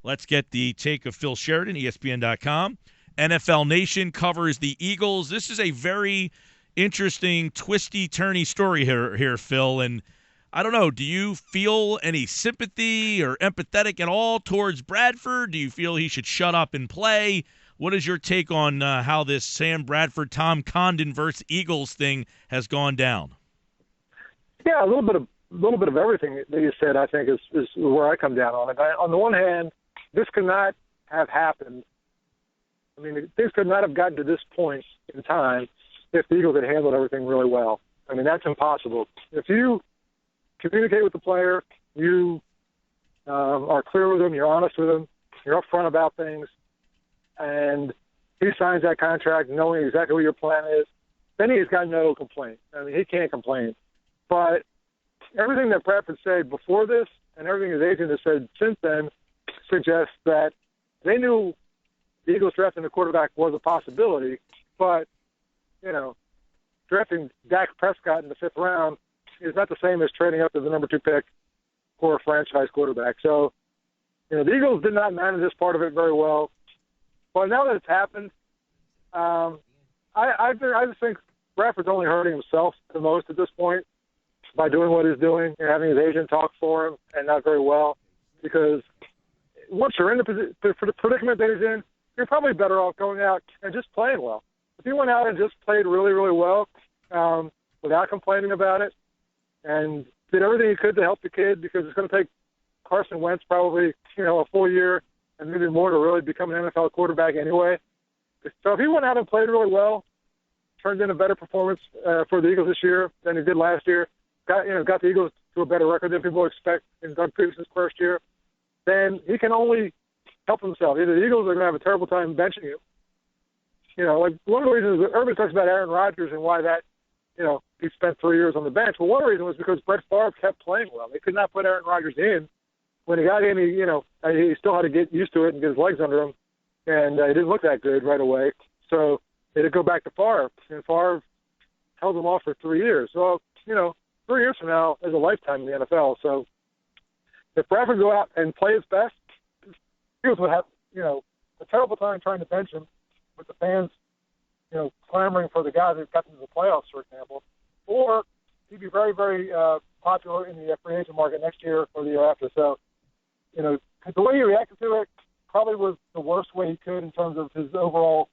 Let's get the take of Phil Sheridan, ESPN.com. NFL Nation covers the Eagles. This is a very interesting, twisty-turny story here, Phil. And I don't know, do you feel any sympathy or empathetic at all towards Bradford? Do you feel he should shut up and play? What is your take on how this Sam Bradford, Tom Condon versus Eagles thing has gone down? Yeah, a little bit of everything that you said, I think, is where I come down on it. On the one hand, this could not have happened. I mean, things could not have gotten to this point in time if the Eagles had handled everything really well. I mean, that's impossible. If you communicate with the player, you are clear with him, you're honest with him, you're upfront about things, and he signs that contract knowing exactly what your plan is, then he's got no complaint. I mean, he can't complain. But everything that Bradford said before this and everything his agent has said since then suggests that they knew the Eagles drafting a quarterback was a possibility, but, drafting Dak Prescott in the 5th round is not the same as trading up to the number 2 pick for a franchise quarterback. So, the Eagles did not manage this part of it very well. But now that it's happened, I just think Bradford's only hurting himself the most at this point by doing what he's doing and having his agent talk for him, and not very well. Because once you're in the predicament that he's in, you're probably better off going out and just playing well. If he went out and just played really, really well without complaining about it and did everything he could to help the kid, because it's going to take Carson Wentz probably, a full year and maybe more to really become an NFL quarterback anyway. So if he went out and played really well, turned in a better performance for the Eagles this year than he did last year, got the Eagles to a better record than people expect in Doug Peterson's first year, then he can only help himself. Either the Eagles are going to have a terrible time benching him. Like one of the reasons that everybody talks about Aaron Rodgers and why that, he spent 3 years on the bench. Well, one reason was because Brett Favre kept playing well. They could not put Aaron Rodgers in. When he got in, he still had to get used to it and get his legs under him, and he didn't look that good right away. So they had to go back to Favre, and Favre held him off for 3 years. So, 3 years from now is a lifetime in the NFL. So if Bradford go out and play his best, Eagles would have, a terrible time trying to bench him with the fans, clamoring for the guy that got them to the playoffs, for example. Or he'd be very, very popular in the free agent market next year or the year after. So, the way he reacted to it probably was the worst way he could in terms of his overall,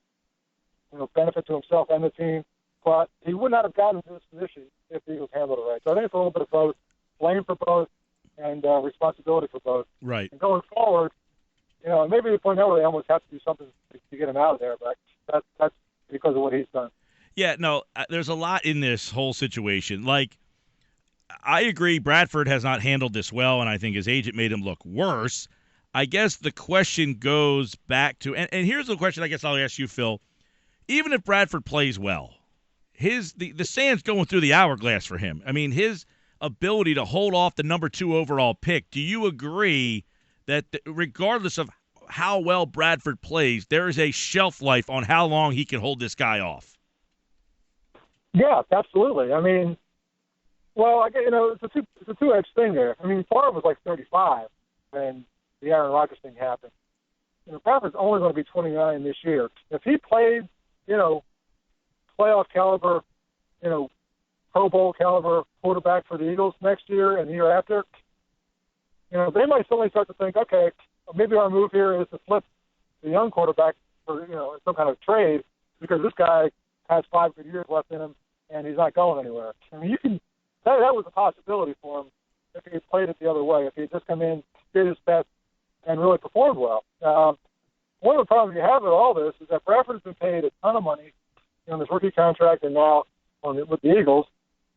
benefit to himself and the team. But he would not have gotten to this position if the Eagles handled it right. So I think it's a little bit of both, blame for both and responsibility for both. Right. And going forward, maybe the point now where they almost have to do something to get him out of there, but that's because of what he's done. Yeah, no, there's a lot in this whole situation. Like, I agree Bradford has not handled this well, and I think his agent made him look worse. I guess the question goes back to, and here's the question I guess I'll ask you, Phil. Even if Bradford plays well, the sand's going through the hourglass for him. I mean, his ability to hold off the number 2 overall pick, do you agree that regardless of how well Bradford plays, there is a shelf life on how long he can hold this guy off? Yeah, absolutely. I mean, well, it's a two-edged thing there. I mean, Favre was like 35 when the Aaron Rodgers thing happened. Bradford's only going to be 29 this year. If he played, playoff caliber, Pro Bowl caliber quarterback for the Eagles next year and the year after, they might suddenly start to think, okay, maybe our move here is to flip the young quarterback for, some kind of trade because this guy has 5 good years left in him and he's not going anywhere. I mean, that was a possibility for him if he had played it the other way, if he had just come in, did his best, and really performed well. One of the problems you have with all this is that Bradford's been paid a ton of money on his rookie contract and now with the Eagles,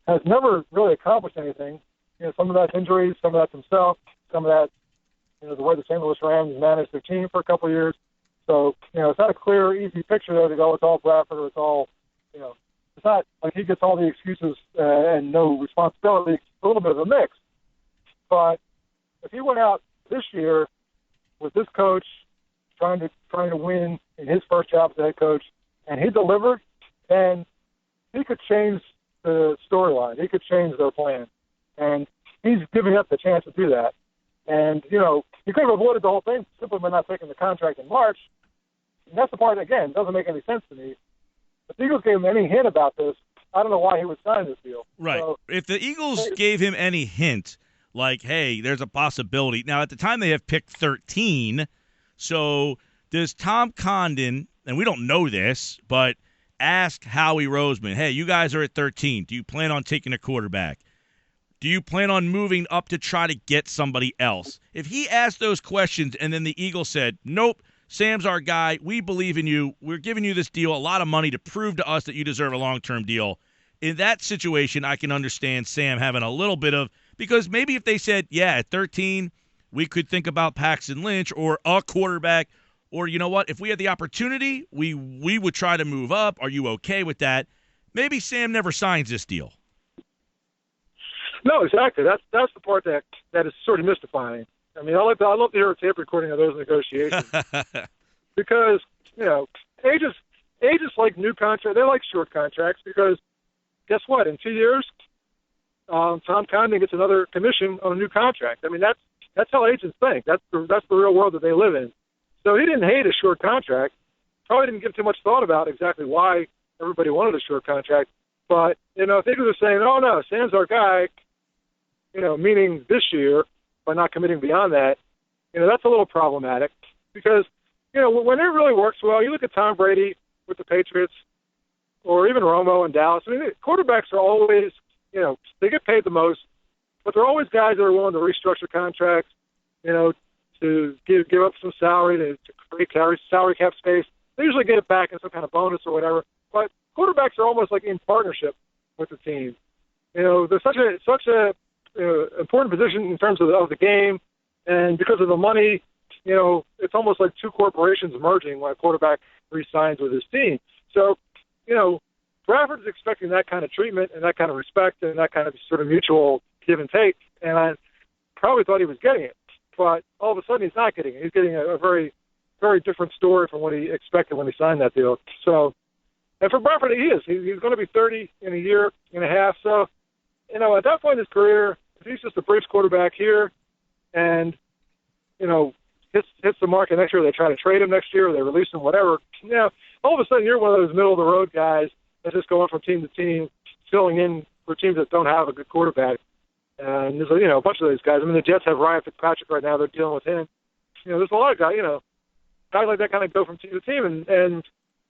has never really accomplished anything. Some of that's injuries, some of that's himself, some of that, the way the St. Louis Rams managed their team for a couple of years. So, it's not a clear, easy picture there to go, it's all Bradford or it's all, it's not like he gets all the excuses and no responsibility. It's a little bit of a mix. But if he went out this year with this coach trying to win in his first job as a head coach, and he delivered, then he could change the storyline. He could change their plan. And he's giving up the chance to do that. And, he could have avoided the whole thing simply by not taking the contract in March. And that's the part, again, doesn't make any sense to me. If the Eagles gave him any hint about this, I don't know why he would sign this deal. Right. So, if the Eagles gave him any hint, like, hey, there's a possibility. Now, at the time, they have picked 13. So does Tom Condon, and we don't know this, but ask Howie Roseman, hey, you guys are at 13. Do you plan on taking a quarterback? Do you plan on moving up to try to get somebody else? If he asked those questions and then the Eagles said, nope, Sam's our guy, we believe in you, we're giving you this deal, a lot of money to prove to us that you deserve a long-term deal, in that situation, I can understand Sam having a little bit of, because maybe if they said, yeah, at 13, we could think about Paxton Lynch or a quarterback, or you know what, if we had the opportunity, we would try to move up. Are you okay with that? Maybe Sam never signs this deal. No, exactly. That's the part that is sort of mystifying. I mean, I love to hear a tape recording of those negotiations because agents like new contracts. They like short contracts because guess what? In 2 years, Tom Condon gets another commission on a new contract. I mean, that's how agents think. That's the real world that they live in. So he didn't hate a short contract. Probably didn't give too much thought about exactly why everybody wanted a short contract. But if they were saying, "Oh no, Sam's our guy," meaning this year, by not committing beyond that, that's a little problematic because, when it really works well, you look at Tom Brady with the Patriots or even Romo in Dallas. I mean, quarterbacks are always, they get paid the most, but they're always guys that are willing to restructure contracts, to give up some salary to create salary cap space. They usually get it back in some kind of bonus or whatever. But quarterbacks are almost like in partnership with the team. They're such a important position in terms of the game, and because of the money, it's almost like two corporations merging when a quarterback re-signs with his team. So, Bradford is expecting that kind of treatment and that kind of respect and that kind of sort of mutual give and take, and I probably thought he was getting it, but all of a sudden he's not getting it. He's getting a very, very different story from what he expected when he signed that deal. So, and for Bradford, he's going to be 30 in a year and a half. So, at that point in his career, if he's just a bridge quarterback here and, hits the market next year, they try to trade him next year, or they release him, whatever, all of a sudden you're one of those middle-of-the-road guys that's just going from team to team, filling in for teams that don't have a good quarterback. And there's, a bunch of those guys. I mean, the Jets have Ryan Fitzpatrick right now. They're dealing with him. There's a lot of guys, guys like that kind of go from team to team, and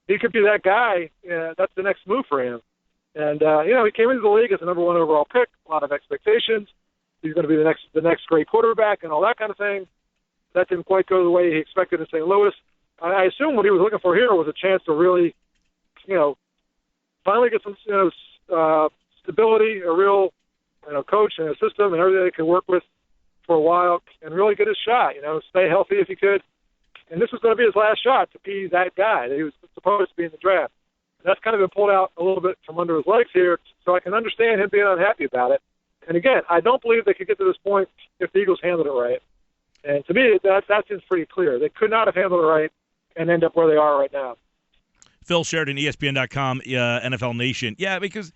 he could be that guy. That's the next move for him. And, he came into the league as the number one overall pick, a lot of expectations. He's going to be the next great quarterback and all that kind of thing. That didn't quite go the way he expected in St. Louis. I assume what he was looking for here was a chance to really, finally get some, stability, a real, coach and a system and everything they could work with for a while and really get his shot, stay healthy if he could. And this was going to be his last shot to be that guy that he was supposed to be in the draft. And that's kind of been pulled out a little bit from under his legs here, so I can understand him being unhappy about it. And again, I don't believe they could get to this point if the Eagles handled it right. And to me, that seems pretty clear. They could not have handled it right and end up where they are right now. Phil Sheridan, ESPN.com, NFL Nation. Yeah, because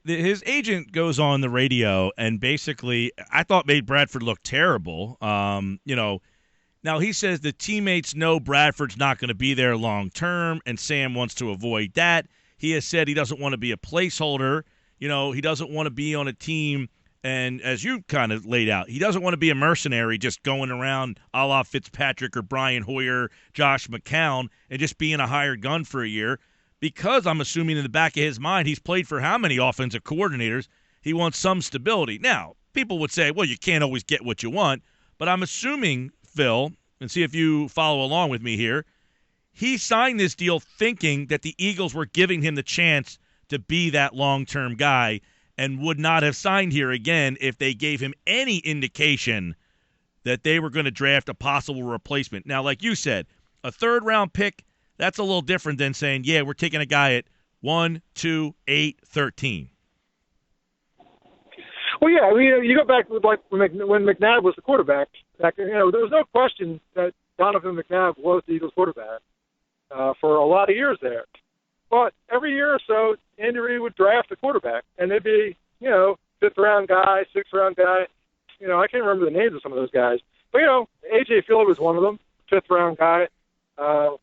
his agent goes on the radio and basically, I thought made Bradford look terrible. Now he says the teammates know Bradford's not going to be there long term, and Sam wants to avoid that. He has said he doesn't want to be a placeholder. He doesn't want to be on a team, and as you kind of laid out, he doesn't want to be a mercenary just going around a la Fitzpatrick or Brian Hoyer, Josh McCown, and just being a hired gun for a year, because I'm assuming in the back of his mind he's played for how many offensive coordinators. He wants some stability. Now, people would say, well, you can't always get what you want, but I'm assuming, Phil, and see if you follow along with me here, he signed this deal thinking that the Eagles were giving him the chance to be that long-term guy and would not have signed here again if they gave him any indication that they were going to draft a possible replacement. Now, like you said, a third-round pick, that's a little different than saying, yeah, we're taking a guy at 1, 2, 8, 13. Well, yeah, you go back like when McNabb was the quarterback. There was no question that Donovan McNabb was the Eagles quarterback for a lot of years there. But every year or so, Andy Reid would draft a quarterback, and they'd be, fifth-round guy, sixth-round guy. I can't remember the names of some of those guys. But, A.J. Filler was one of them, fifth-round guy. There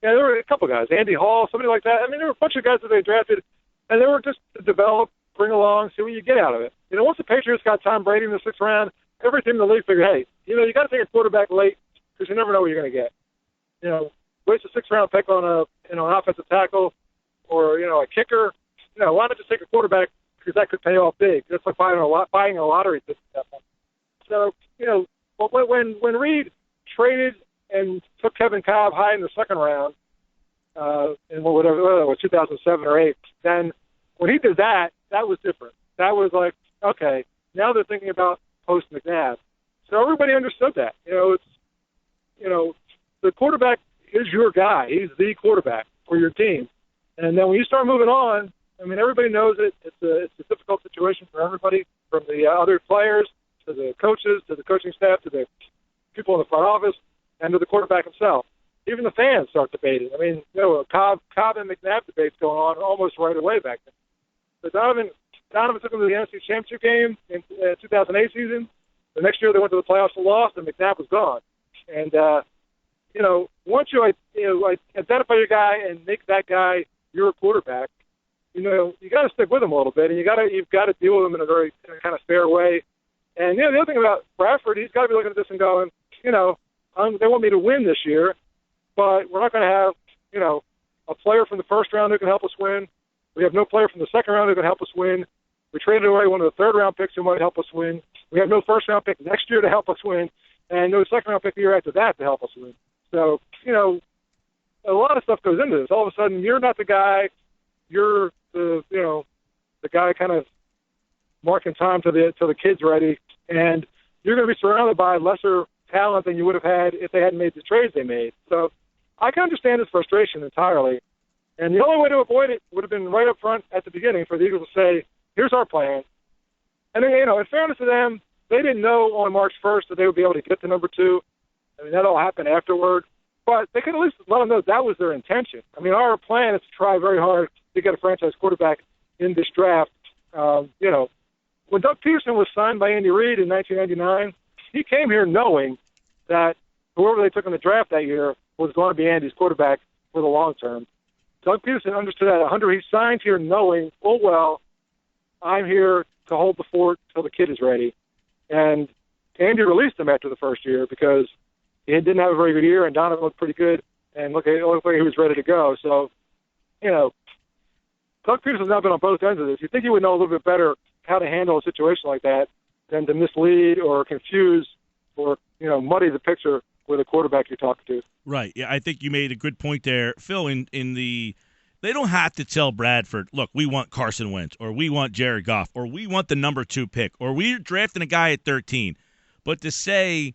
were a couple guys, Andy Hall, somebody like that. I mean, there were a bunch of guys that they drafted, and they were just to develop, bring along, see what you get out of it. Once the Patriots got Tom Brady in the sixth round, every team in the league figured, hey, you got to take a quarterback late because you never know what you're going to get. Waste a sixth-round pick on an offensive tackle or, a kicker. Why not just take a quarterback because that could pay off big? That's like buying a lottery ticket at that point. So, when Reed traded and took Kevin Cobb high in the second round, in whatever it was, 2007 or 8, then when he did that, that was different. That was like, okay, now they're thinking about post-McNabb. So everybody understood that. The quarterback is your guy. He's the quarterback for your team. And then when you start moving on, I mean, everybody knows it. It's a difficult situation for everybody, from the other players to the coaches to the coaching staff to the people in the front office and to the quarterback himself. Even the fans start debating. I mean, Cobb and McNabb debates going on almost right away back then. So Donovan took them to the NFC Championship game in 2008 season. The next year they went to the playoffs and lost, and McNabb was gone. And once you identify your guy and make that guy your quarterback, you got to stick with him a little bit, and you've got to deal with him in a kind of fair way. And the other thing about Bradford, he's got to be looking at this and going, they want me to win this year, but we're not going to have a player from the first round who can help us win. We have no player from the second round who can help us win. We traded away one of the third-round picks who might help us win. We have no first-round pick next year to help us win, and no second-round pick the year after that to help us win. So, a lot of stuff goes into this. All of a sudden, you're not the guy. You're the guy kind of marking time till the kid's ready, and you're going to be surrounded by lesser talent than you would have had if they hadn't made the trades they made. So I can understand his frustration entirely. And the only way to avoid it would have been right up front at the beginning for the Eagles to say, here's our plan. And then, in fairness to them, they didn't know on March 1st that they would be able to get to number 2. I mean, that all happened afterward. But they could at least let them know that was their intention. I mean, our plan is to try very hard to get a franchise quarterback in this draft. When Doug Peterson was signed by Andy Reid in 1999, he came here knowing that whoever they took in the draft that year was going to be Andy's quarterback for the long term. Doug Peterson understood that 100. He signed here knowing full well, I'm here to hold the fort till the kid is ready. And Andy released him after the first year because he didn't have a very good year, and Donovan looked pretty good, and looked like he was ready to go. So, Doug Peterson's now been on both ends of this. You think he would know a little bit better how to handle a situation like that than to mislead or confuse or, muddy the picture with a quarterback you're talking to. Right. Yeah, I think you made a good point there, Phil, they don't have to tell Bradford, look, we want Carson Wentz, or we want Jared Goff, or we want the number 2 pick, or we're drafting a guy at 13. But to say,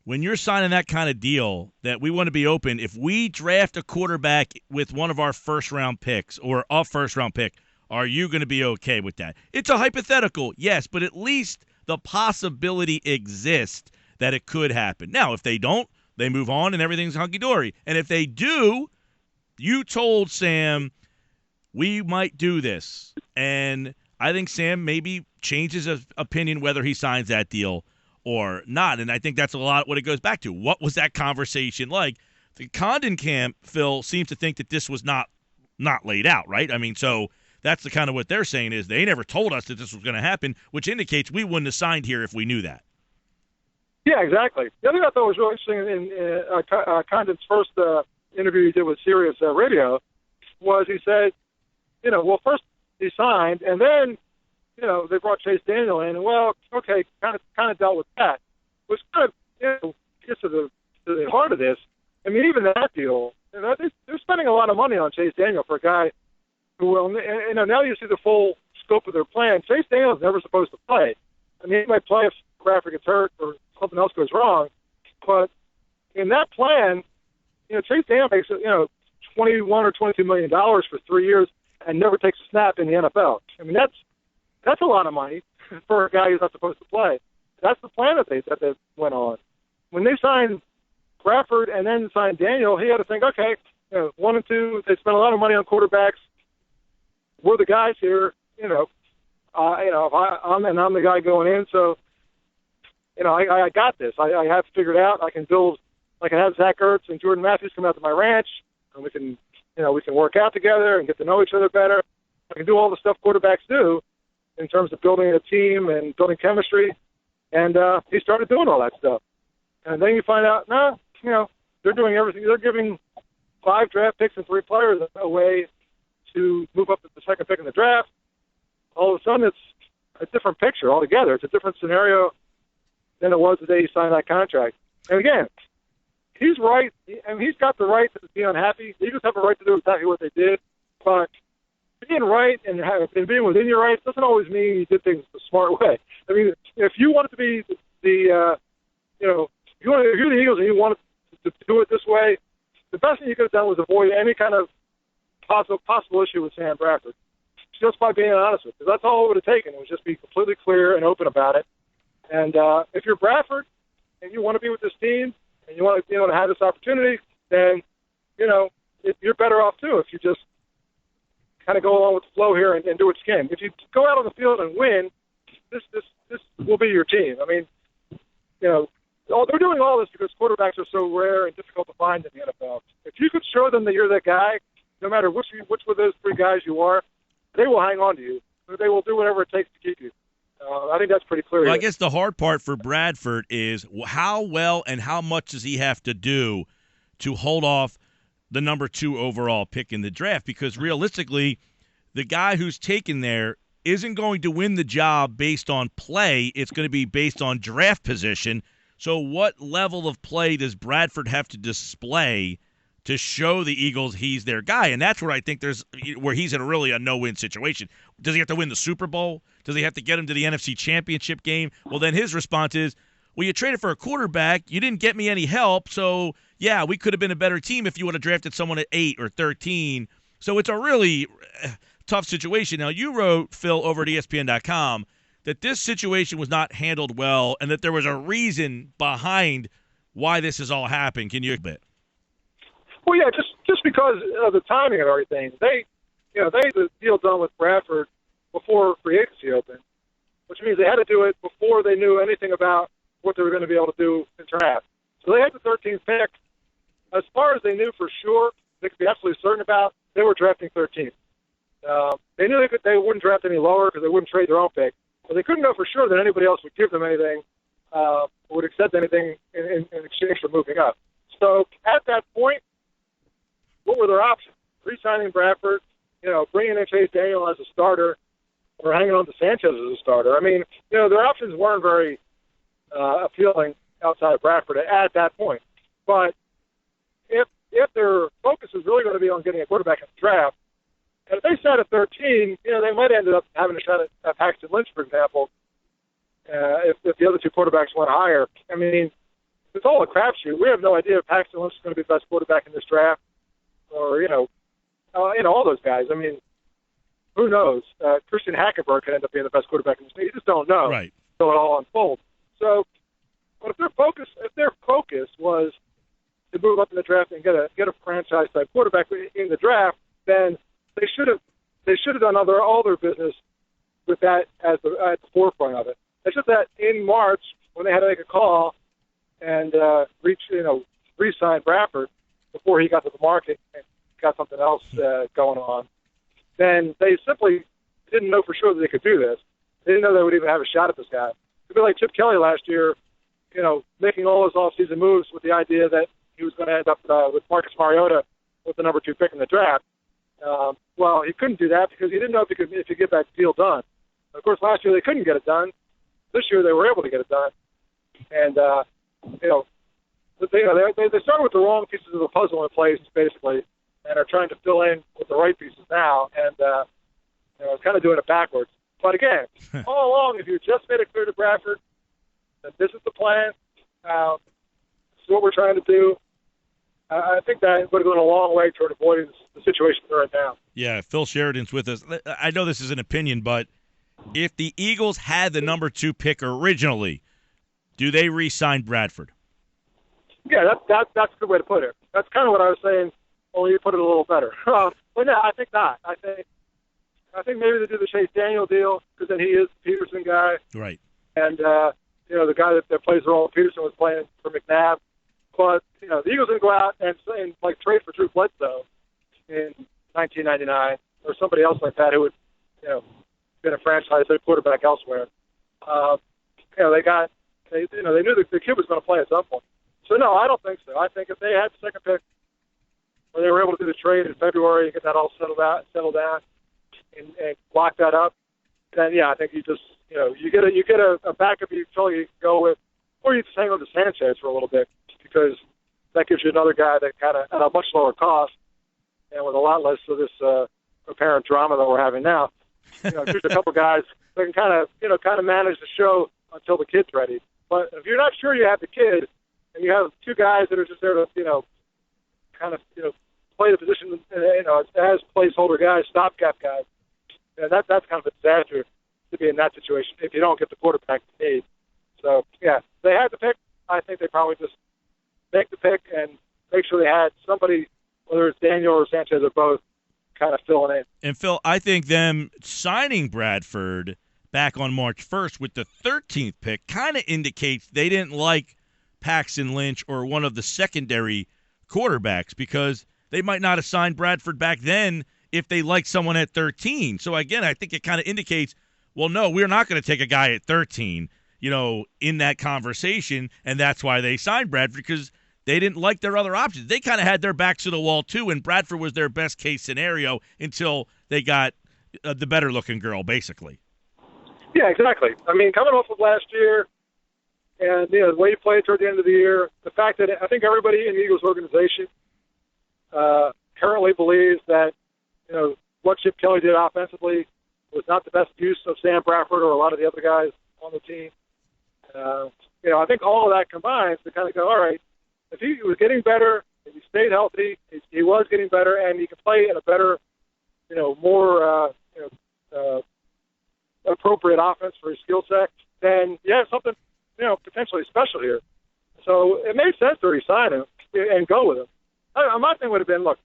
when you're signing that kind of deal, that we want to be open, if we draft a quarterback with one of our first-round picks or a first-round pick, are you going to be okay with that? It's a hypothetical, yes, but at least the possibility exists that it could happen. Now, if they don't, they move on and everything's hunky-dory. And if they do, you told Sam, we might do this. And I think Sam maybe changes his opinion whether he signs that deal or not. And I think that's a lot what it goes back to. What was that conversation like? The Condon camp, Phil, seems to think that this was not laid out, right? I mean, so that's the kind of what they're saying is they never told us that this was going to happen, which indicates we wouldn't have signed here if we knew that. Yeah, exactly. The other thing I thought was really interesting in Condon's first interview he did with Sirius Radio was he said, first he signed, and then, they brought Chase Daniel in, and kind of dealt with that. Which kind of gets to the heart of this. I mean, even that deal, they're spending a lot of money on Chase Daniel for a guy who will, now you see the full scope of their plan. Chase Daniel is never supposed to play. I mean, he might play if Bradford gets hurt or something else goes wrong, but in that plan, Chase Daniel makes $21 or $22 million for 3 years and never takes a snap in the NFL. I mean, that's a lot of money for a guy who's not supposed to play. That's the plan that they went on. When they signed Bradford and then signed Daniel, he had to think, okay, 1 and 2, they spent a lot of money on quarterbacks. We're the guys here, I'm the guy going in, so I got this. I have it figured out. I can have Zach Ertz and Jordan Matthews come out to my ranch, and we can work out together and get to know each other better. I can do all the stuff quarterbacks do in terms of building a team and building chemistry. And he started doing all that stuff. And then you find out, they're doing everything. They're giving 5 draft picks and 3 players away to move up to the second pick in the draft. All of a sudden, it's a different picture altogether. It's a different scenario than it was the day he signed that contract. And again, he's right. He's got the right to be unhappy. The Eagles have a right to do exactly what they did. But being right and being within your rights doesn't always mean you did things the smart way. I mean, if you wanted to be if you're the Eagles and you wanted to do it this way, the best thing you could have done was avoid any kind of possible issue with Sam Bradford, just by being honest with you. That's all it would have taken. It would just be completely clear and open about it. And if you're Bradford and you want to be with this team and you want to have this opportunity, then you're better off too if you just kind of go along with the flow here and do its game. If you go out on the field and win, this will be your team. I mean, they're doing all this because quarterbacks are so rare and difficult to find in the NFL. If you could show them that you're that guy, no matter which of those 3 guys you are, they will hang on to you. They will do whatever it takes to keep you. I think that's pretty clear. Well, I guess the hard part for Bradford is how well and how much does he have to do to hold off the number 2 overall pick in the draft? Because realistically, the guy who's taken there isn't going to win the job based on play. It's going to be based on draft position. So what level of play does Bradford have to display to show the Eagles he's their guy? And that's where I think where he's in a no-win situation. Does he have to win the Super Bowl? Does he have to get him to the NFC Championship game? Well, then his response is, well, you traded for a quarterback. You didn't get me any help. So, yeah, we could have been a better team if you would have drafted someone at 8 or 13. So it's a really tough situation. Now, you wrote, Phil, over at ESPN.com, that this situation was not handled well and that there was a reason behind why this has all happened. Can you explain? Well, yeah, just because of the timing of everything. They had the deal done with Bradford before free agency opened, which means they had to do it before they knew anything about what they were going to be able to do in draft. So they had the 13th pick. As far as they knew for sure, they could be absolutely certain about, they were drafting 13th. They knew they wouldn't draft any lower because they wouldn't trade their own pick. But they couldn't know for sure that anybody else would give them anything, would accept anything in exchange for moving up. So at that point, what were their options? Re-signing Bradford, bringing in Chase Daniel as a starter, or hanging on to Sanchez as a starter. I mean, their options weren't very appealing outside of Bradford at that point. But if their focus is really going to be on getting a quarterback in the draft, and if they sat at 13, they might end up having a shot at Paxton Lynch, for example, if the other 2 quarterbacks went higher. I mean, it's all a crapshoot. We have no idea if Paxton Lynch is going to be the best quarterback in this draft, or all those guys. I mean, who knows? Christian Hackenberg could end up being the best quarterback in this draft. You just don't know. Right. So it all unfolds. So, but if their focus was to move up in the draft and get a franchise type quarterback in the draft, then they should have done all their business with that at the forefront of it. They should have that in March when they had to make a call and re-sign Bradford before he got to the market and got something else going on. Then they simply didn't know for sure that they could do this. They didn't know they would even have a shot at this guy. It'd be like Chip Kelly last year, making all his off-season moves with the idea that he was going to end up with Marcus Mariota with the number 2 pick in the draft. Well, he couldn't do that because he didn't know if he could get that deal done. Of course, last year they couldn't get it done. This year they were able to get it done. And, they started with the wrong pieces of the puzzle in place, basically, and are trying to fill in with the right pieces now, and kind of doing it backwards. But again, all along, if you just made it clear to Bradford that this is the plan, this is what we're trying to do, I think that would have gone a long way toward avoiding the situation we're in now. Yeah, Phil Sheridan's with us. I know this is an opinion, but if the Eagles had the number 2 pick originally, do they re-sign Bradford? Yeah, that's a good way to put it. That's kind of what I was saying, only you put it a little better. But no, I think not. I think maybe they do the Chase Daniel deal because then he is the Peterson guy. Right. And the guy that plays the role of Peterson was playing for McNabb. But, the Eagles didn't go out and trade for Drew Bledsoe in 1999 or somebody else like that who would, been a franchise quarterback elsewhere. They knew the kid was going to play at some point. So, no, I don't think so. I think if they had the second pick, or they were able to do the trade in February and get that all settled down and lock that up, then, yeah, I think you just, you get a backup you can go with, or you just hang on to Sanchez for a little bit, because that gives you another guy that kind of at a much lower cost and with a lot less of this apparent drama that we're having now. Just a couple guys that can kind of manage the show until the kid's ready. But if you're not sure you have the kid, and you have two guys that are just there to, play the position, as placeholder guys, stopgap guys, that's kind of a disaster to be in that situation if you don't get the quarterback you need. So, yeah, they had the pick. I think they probably just make the pick and make sure they had somebody, whether it's Daniel or Sanchez or both, kind of filling in. And, Phil, I think them signing Bradford back on March 1st with the 13th pick kind of indicates they didn't like Paxton Lynch or one of the secondary quarterbacks, because they might not have signed Bradford back then if they liked someone at 13. So, again, I think it kind of indicates, well, no, we're not going to take a guy at 13, in that conversation, and that's why they signed Bradford, because they didn't like their other options. They kind of had their backs to the wall, too, and Bradford was their best-case scenario until they got the better-looking girl, basically. Yeah, exactly. I mean, coming off of last year and, the way he played toward the end of the year, the fact that I think everybody in the Eagles organization currently believes that, what Chip Kelly did offensively was not the best use of Sam Bradford or a lot of the other guys on the team. I think all of that combines to kind of go, all right, if he was getting better, if he stayed healthy, he was getting better, and he could play in a better, more appropriate offense for his skill set, then, yeah, something, potentially special here. So it made sense to resign him and go with him. My thing would have been, look,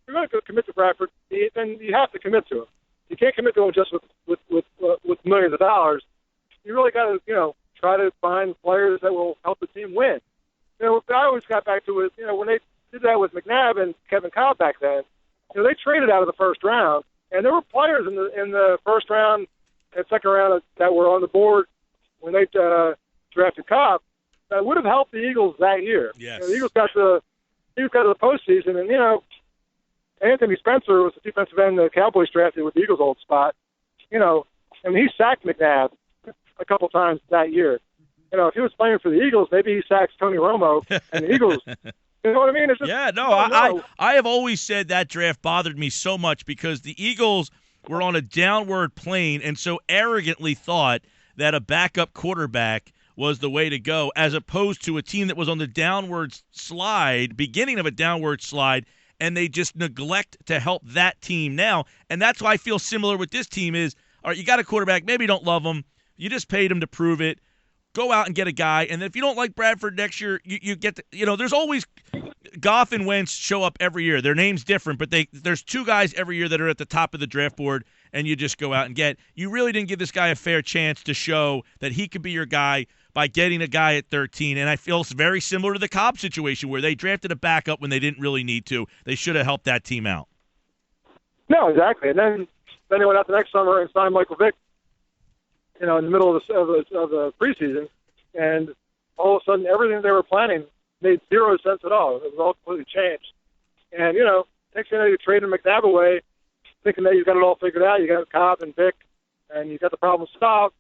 if you're going to commit to Bradford, then you have to commit to him. You can't commit to him just with millions of dollars. You really got to, try to find players that will help the team win. I always got back to it, when they did that with McNabb and Kevin Cobb back then, they traded out of the first round, and there were players in the first round and second round that were on the board when they drafted Cobb that would have helped the Eagles that year. Yes. The Eagles got to the postseason, and Anthony Spencer was the defensive end the Cowboys drafted with the Eagles' old spot. He sacked McNabb a couple times that year. If he was playing for the Eagles, maybe he sacks Tony Romo and the Eagles. You know what I mean? It's just, I have always said that draft bothered me so much because the Eagles were on a downward plane and so arrogantly thought that a backup quarterback was the way to go, as opposed to a team that was on the downward slide, beginning of a downward slide, and they just neglect to help that team now. And that's why I feel similar with this team is, all right, you got a quarterback, maybe you don't love him, you just paid him to prove it. Go out and get a guy, and then if you don't like Bradford next year, you get there's always Goff and Wentz show up every year. Their name's different, but there's two guys every year that are at the top of the draft board, and you just go out and get. You really didn't give this guy a fair chance to show that he could be your guy by getting a guy at 13, and I feel it's very similar to the Cobb situation where they drafted a backup when they didn't really need to. They should have helped that team out. No, exactly. And then they went out the next summer and signed Michael Vick, in the middle of the preseason, and all of a sudden everything they were planning made zero sense at all. It was all completely changed. And, next thing you trade McNabb away, thinking that you've got it all figured out. You got Cobb and Vick, and you got the problem solved.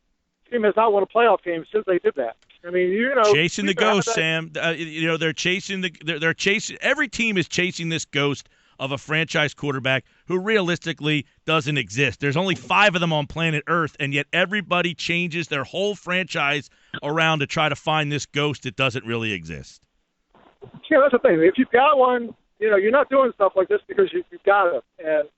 The team has not won a playoff game since they did that. I mean, chasing the ghost, Sam. They're chasing they're chasing. Every team is chasing this ghost of a franchise quarterback who realistically doesn't exist. There's only 5 of them on planet Earth, and yet everybody changes their whole franchise around to try to find this ghost that doesn't really exist. Yeah, that's the thing. If you've got one, you're not doing stuff like this because you've got them. And,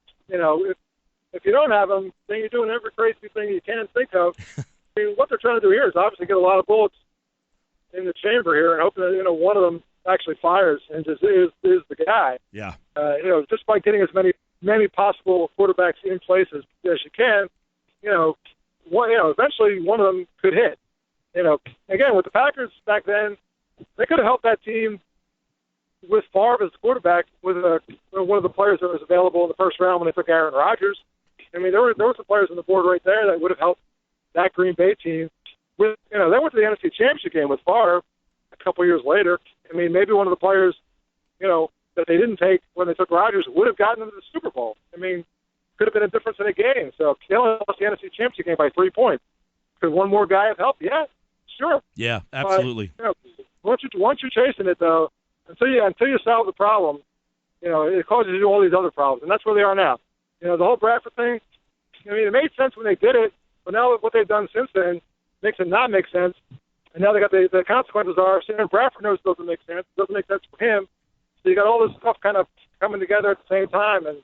if you don't have them, then you're doing every crazy thing you can think of. I mean, what they're trying to do here is obviously get a lot of bullets in the chamber here and hoping that, one of them actually fires and just is the guy. Yeah. Just by getting as many possible quarterbacks in place as you can, eventually one of them could hit. again, with the Packers back then, they could have helped that team with Favre as quarterback with one of the players that was available in the first round when they took Aaron Rodgers. I mean, there were some players on the board right there that would have helped that Green Bay team. They went to the NFC Championship game with Favre a couple years later. I mean, maybe one of the players, that they didn't take when they took Rodgers would have gotten into the Super Bowl. I mean, could have been a difference in a game. So they only lost the NFC Championship game by 3 points. Could one more guy have helped? Yeah, sure. Yeah, absolutely. But, once you're chasing it, though, until you solve the problem, it causes you to do all these other problems, and that's where they are now. The whole Bradford thing, I mean, it made sense when they did it, but now what they've done since then makes it not make sense. And now they got the consequences are, Sam Bradford knows it doesn't make sense. It doesn't make sense for him. So you got all this stuff kind of coming together at the same time, and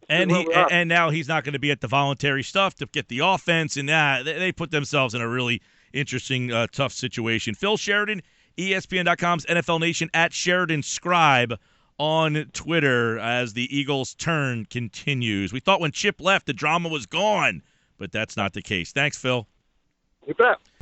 And now he's not going to be at the voluntary stuff to get the offense, and they put themselves in a really interesting, tough situation. Phil Sheridan, ESPN.com's NFL Nation, at Sheridan Scribe on Twitter as the Eagles' turn continues. We thought when Chip left, the drama was gone, but that's not the case. Thanks, Phil. You bet.